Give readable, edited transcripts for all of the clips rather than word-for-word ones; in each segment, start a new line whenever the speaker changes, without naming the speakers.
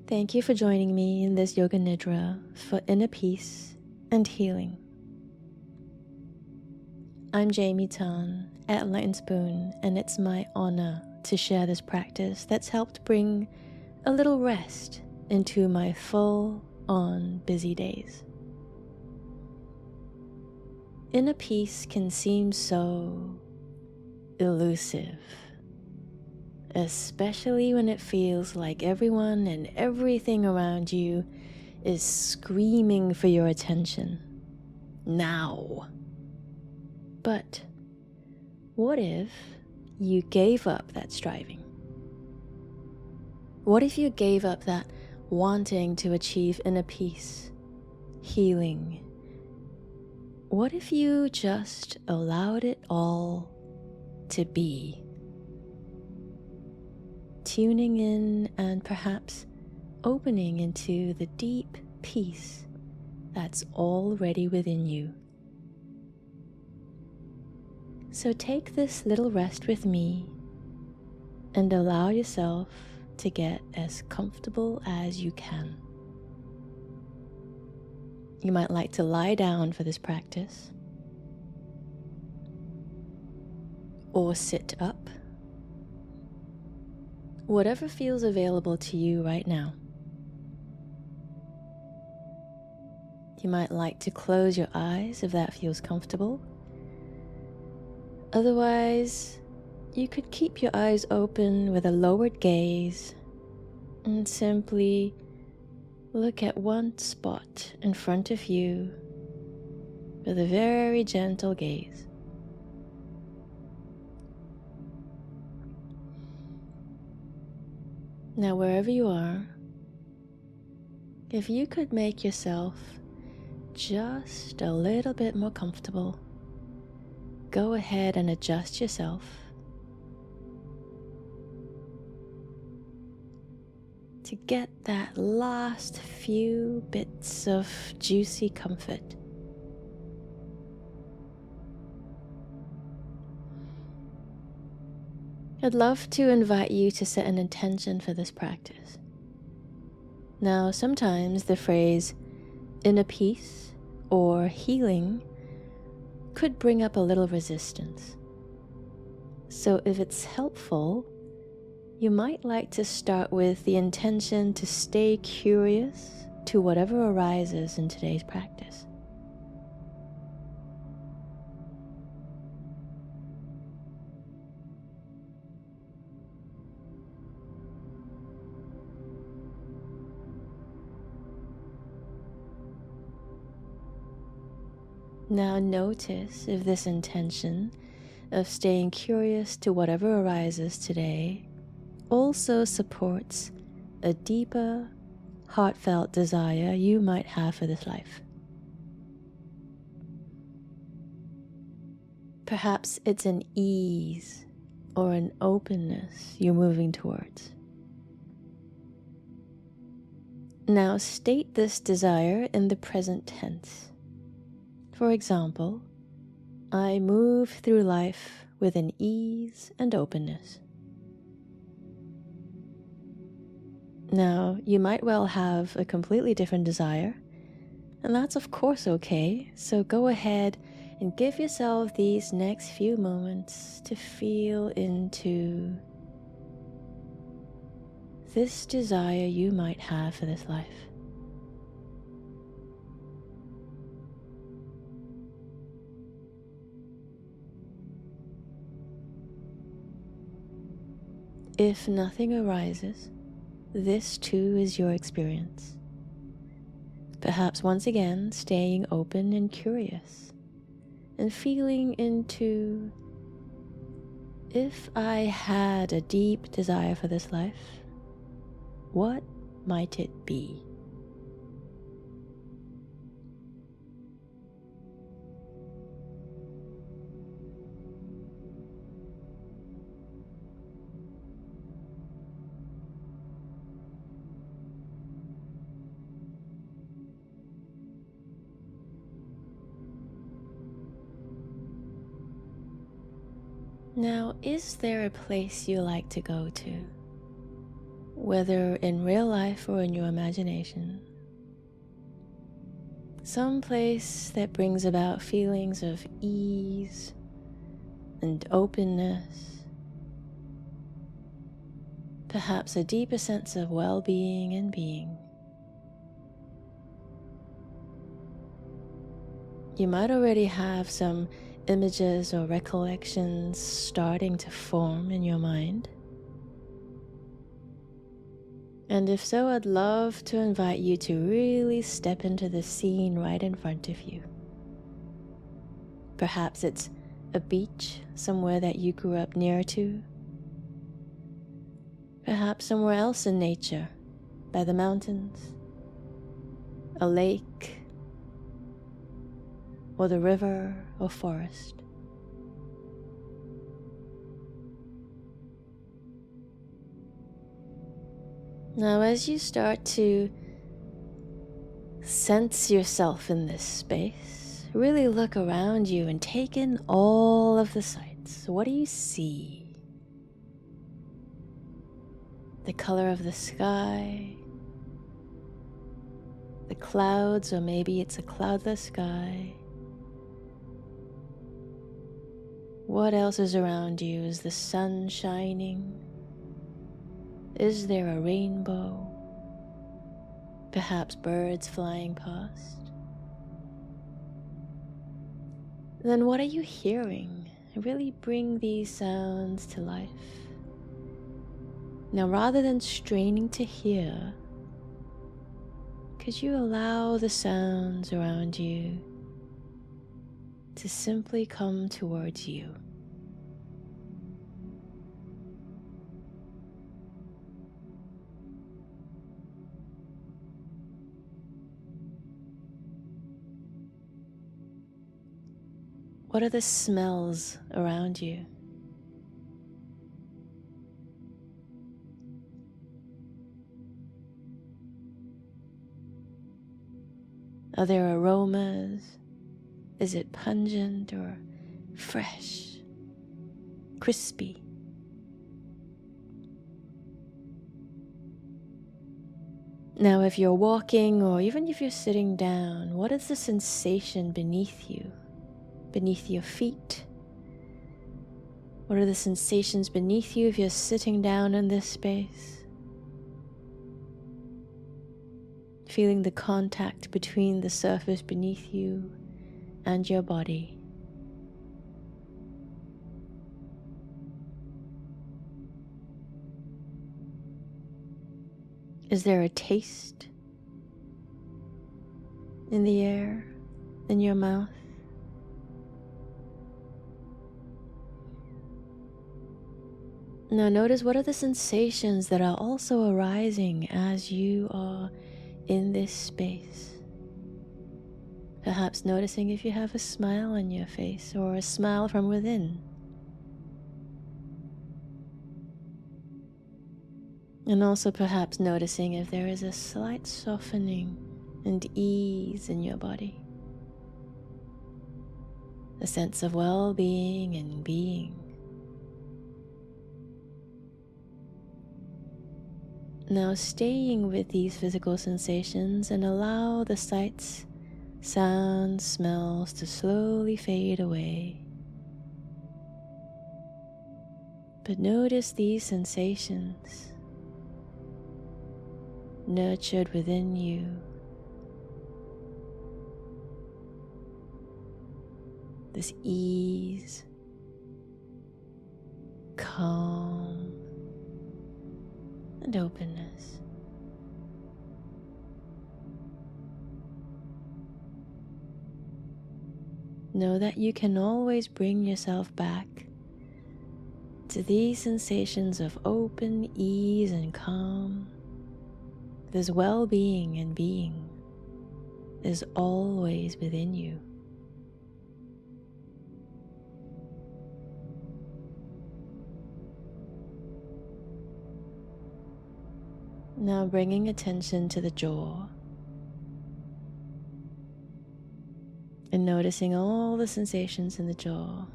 Thank you for joining me in this Yoga Nidra for inner peace and healing. I'm Jaime at Enlightened Spoon, and it's my honor to share this practice that's helped bring a little rest into my full-on busy days. Inner peace can seem so elusive, especially when it feels like everyone and everything around you is screaming for your attention now. But what if you gave up that striving? What if you gave up that wanting to achieve inner peace, healing? What if you just allowed it all to be? Tuning in and perhaps opening into the deep peace that's already within you. So take this little rest with me and allow yourself to get as comfortable as you can. You might like to lie down for this practice, or sit up, whatever feels available to you right now. You might like to close your eyes if that feels comfortable. Otherwise, you could keep your eyes open with a lowered gaze and simply look at one spot in front of you with a very gentle gaze. Now, wherever you are, if you could make yourself just a little bit more comfortable, go ahead and adjust yourself. To get that last few bits of juicy comfort. I'd love to invite you to set an intention for this practice. Now, sometimes the phrase inner peace or healing could bring up a little resistance. So if it's helpful, you might like to start with the intention to stay curious to whatever arises in today's practice. Now notice if this intention of staying curious to whatever arises today also supports a deeper, heartfelt desire you might have for this life. Perhaps it's an ease or an openness you're moving towards. Now state this desire in the present tense. For example, I move through life with an ease and openness. Now, you might well have a completely different desire, and that's of course okay, so go ahead and give yourself these next few moments to feel into this desire you might have for this life. If nothing arises, this too is your experience. Perhaps once again staying open and curious and feeling into, if I had a deep desire for this life, what might it be? Now, is there a place you like to go to? whether in real life or in your imagination, some place that brings about feelings of ease and openness, perhaps a deeper sense of well-being and being. You might already have some images or recollections starting to form in your mind. And if so, I'd love to invite you to really step into the scene right in front of you. Perhaps it's a beach somewhere that you grew up near to. Perhaps somewhere else in nature, by the mountains, a lake, or the river or forest. Now, as you start to sense yourself in this space, really look around you and take in all of the sights. What do you see? The color of the sky, the clouds, or maybe it's a cloudless sky. What else is around you? Is the sun shining? Is there a rainbow? Perhaps birds flying past? Then what are you hearing? Really bring these sounds to life. Now, rather than straining to hear, could you allow the sounds around you to simply come towards you? What are the smells around you? Are there aromas? Is it pungent or fresh, crispy? Now, if you're walking or even if you're sitting down, what is the sensation beneath you, beneath your feet? What are the sensations beneath you if you're sitting down in this space? Feeling the contact between the surface beneath you and your body. Is there a taste in the air, in your mouth? Now notice what are the sensations that are also arising as you are in this space. Perhaps noticing if you have a smile on your face or a smile from within. And also perhaps noticing if there is a slight softening and ease in your body. A sense of well-being and being. Now staying with these physical sensations and allow the sights, sounds, smells to slowly fade away. But notice these sensations nurtured within you. This ease, calm, and openness. Know that you can always bring yourself back to these sensations of open ease and calm. This well-being and being is always within you. Now bringing attention to the jaw and noticing all the sensations in the jaw.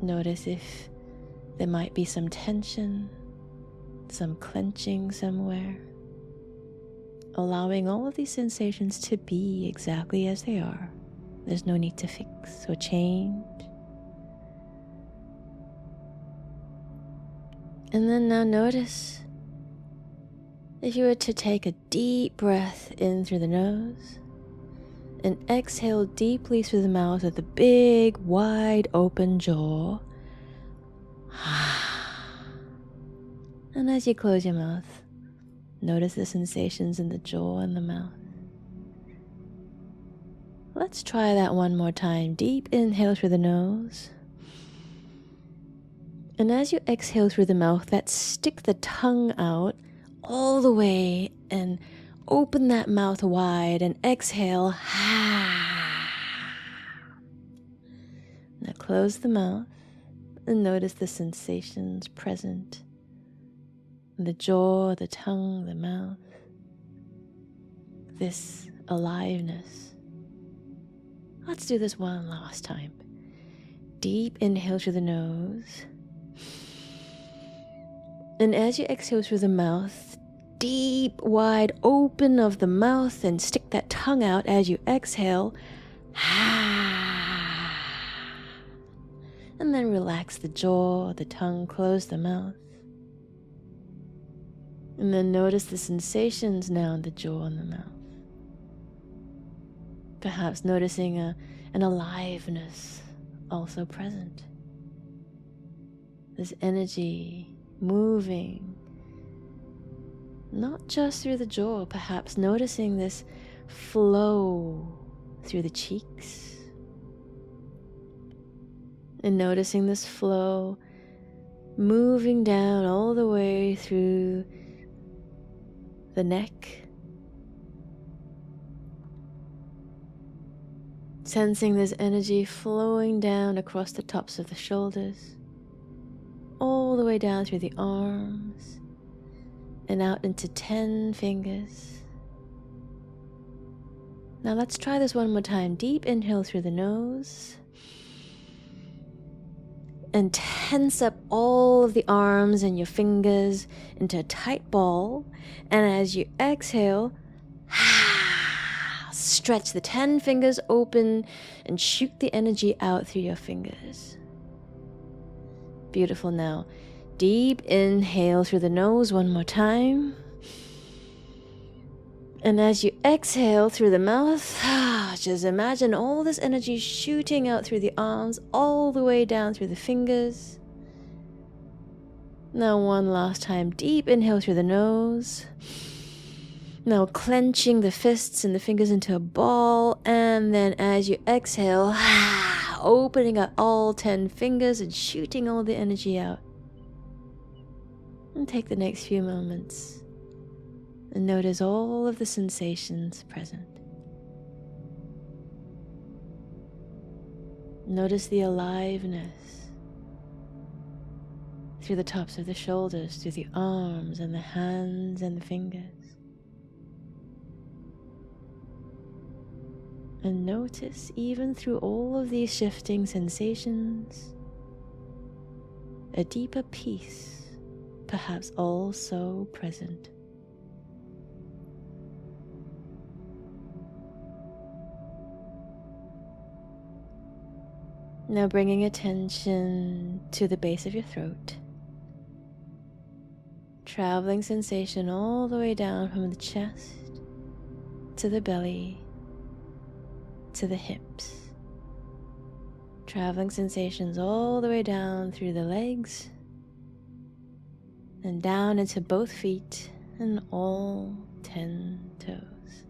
Notice if There might be some tension, some clenching somewhere. Allowing all of these sensations to be exactly as they are. There's no need to fix or change. And then now notice if you were to take a deep breath in through the nose and exhale deeply through the mouth with a big, wide open jaw. And as you close your mouth, notice the sensations in the jaw and the mouth. Let's try that one more time. Deep inhale through the nose. And as you exhale through the mouth, stick the tongue out all the way and open that mouth wide and exhale. Now close the mouth and notice the sensations present in the jaw, the tongue, the mouth. This aliveness. Let's do this one last time. Deep inhale through the nose. And as you exhale through the mouth, deep, wide open of the mouth and stick that tongue out as you exhale. And then relax the jaw, the tongue, close the mouth. And then notice the sensations now in the jaw and the mouth. Perhaps noticing an aliveness also present. This energy moving, not just through the jaw, perhaps noticing this flow through the cheeks. And noticing this flow moving down all the way through the neck. Sensing this energy flowing down across the tops of the shoulders, all the way down through the arms, and out into 10 fingers. Now let's try this one more time. Deep inhale through the nose. And tense up all of the arms and your fingers into a tight ball. And as you exhale, stretch the 10 fingers open and shoot the energy out through your fingers. Beautiful. Now, deep inhale through the nose one more time. And as you exhale through the mouth, just imagine all this energy shooting out through the arms, all the way down through the fingers. Now one last time, deep inhale through the nose. Now clenching the fists and the fingers into a ball, and then as you exhale, opening up all 10 fingers and shooting all the energy out. And take the next few moments and notice all of the sensations present. Notice the aliveness through the tops of the shoulders, through the arms and the hands and the fingers. And notice, even through all of these shifting sensations, a deeper peace, perhaps also present. Now bringing attention to the base of your throat. Traveling sensation all the way down from the chest to the belly to the hips. Traveling sensations all the way down through the legs and down into both feet and all 10 toes.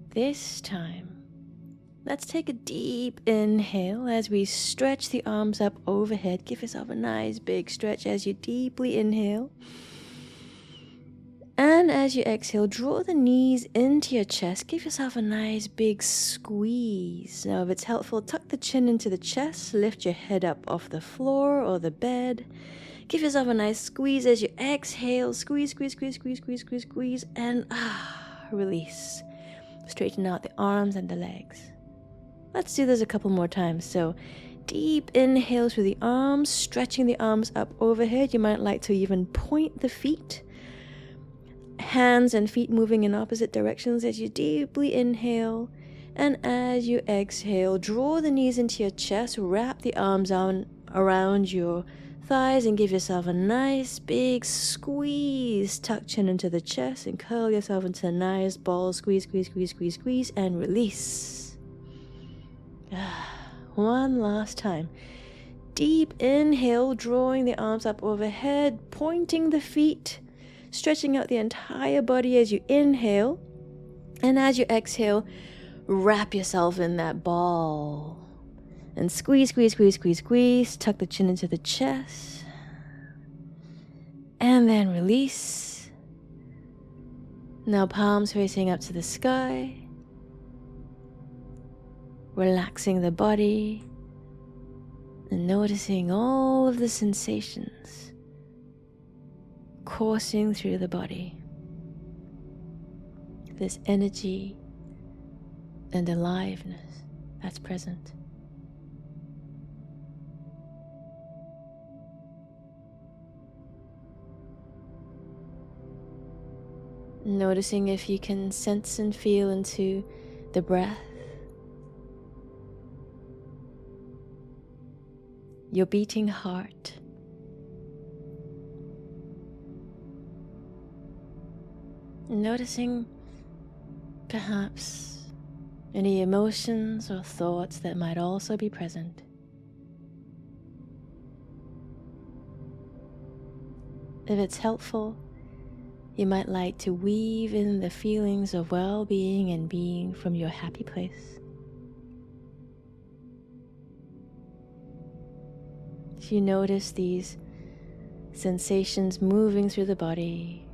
This time, let's take a deep inhale as we stretch the arms up overhead. Give yourself a nice big stretch as you deeply inhale. And as you exhale, draw the knees into your chest. Give yourself a nice big squeeze. Now, if it's helpful, tuck the chin into the chest. Lift your head up off the floor or the bed. Give yourself a nice squeeze as you exhale. Squeeze, squeeze, squeeze, squeeze, squeeze, squeeze, squeeze, and release. Straighten out the arms and the legs. Let's do this a couple more times. So deep inhale through the arms, stretching the arms up overhead. You might like to even point the feet. Hands and feet moving in opposite directions as you deeply inhale. And as you exhale, draw the knees into your chest, wrap the arms around your thighs and give yourself a nice big squeeze. Tuck chin into the chest and curl yourself into a nice ball. Squeeze, squeeze, squeeze, squeeze, squeeze, and release. One last time. Deep inhale, drawing the arms up overhead, pointing the feet, stretching out the entire body as you inhale. And as you exhale, wrap yourself in that ball. And squeeze, squeeze, squeeze, squeeze, squeeze. Tuck the chin into the chest. And then release. Now palms facing up to the sky. Relaxing the body. And noticing all of the sensations coursing through the body. This energy and aliveness that's present. Noticing if you can sense and feel into the breath, your beating heart, noticing perhaps any emotions or thoughts that might also be present. If it's helpful, you might like to weave in the feelings of well-being and being from your happy place. If you notice these sensations moving through the body,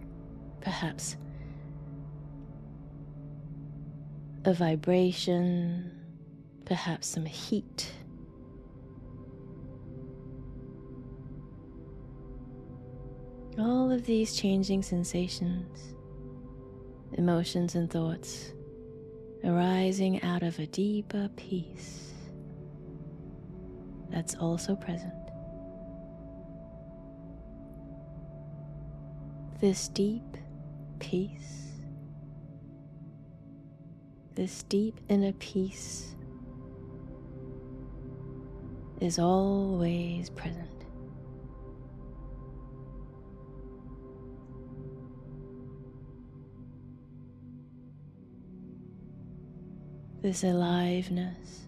perhaps a vibration, perhaps some heat. All of these changing sensations, emotions and thoughts arising out of a deeper peace that's also present. This deep peace, this deep inner peace is always present. This aliveness,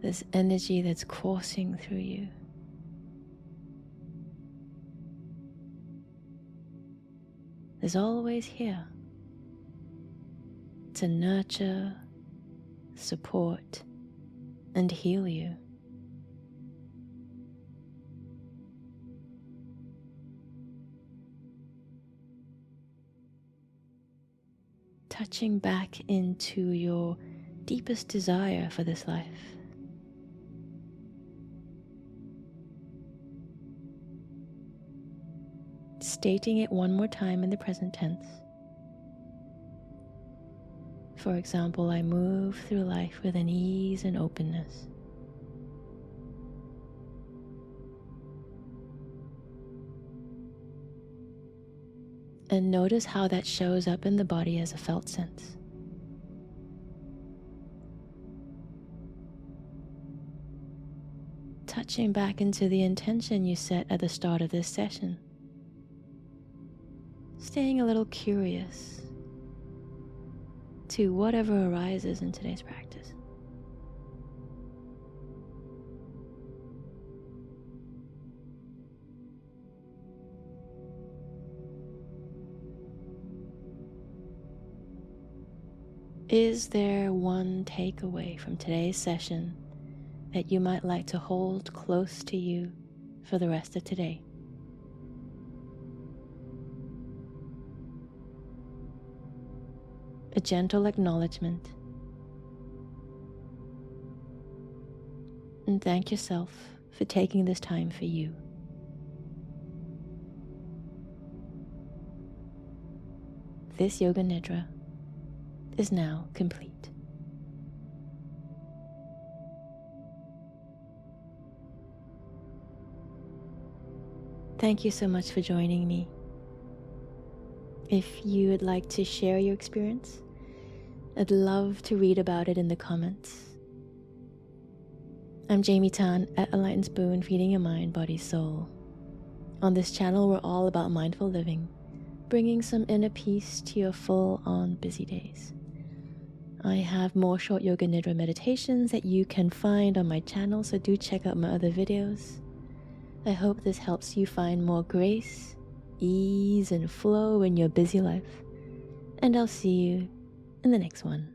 this energy that's coursing through you, is always here to nurture, support, and heal you. Touching back into your deepest desire for this life. Stating it one more time in the present tense. For example, I move through life with an ease and openness. And notice how that shows up in the body as a felt sense. Touching back into the intention you set at the start of this session. Staying a little curious to whatever arises in today's practice. Is there one takeaway from today's session that you might like to hold close to you for the rest of today? A gentle acknowledgement. And thank yourself for taking this time for you. This Yoga Nidra is now complete. Thank you so much for joining me. If you would like to share your experience, I'd love to read about it in the comments. I'm Jaime Tan at Enlightened Spoon, feeding your mind, body, soul. On this channel, we're all about mindful living, bringing some inner peace to your full-on busy days. I have more short yoga Nidra meditations that you can find on my channel, so do check out my other videos. I hope this helps you find more grace, ease, and flow in your busy life. And I'll see you in the next one.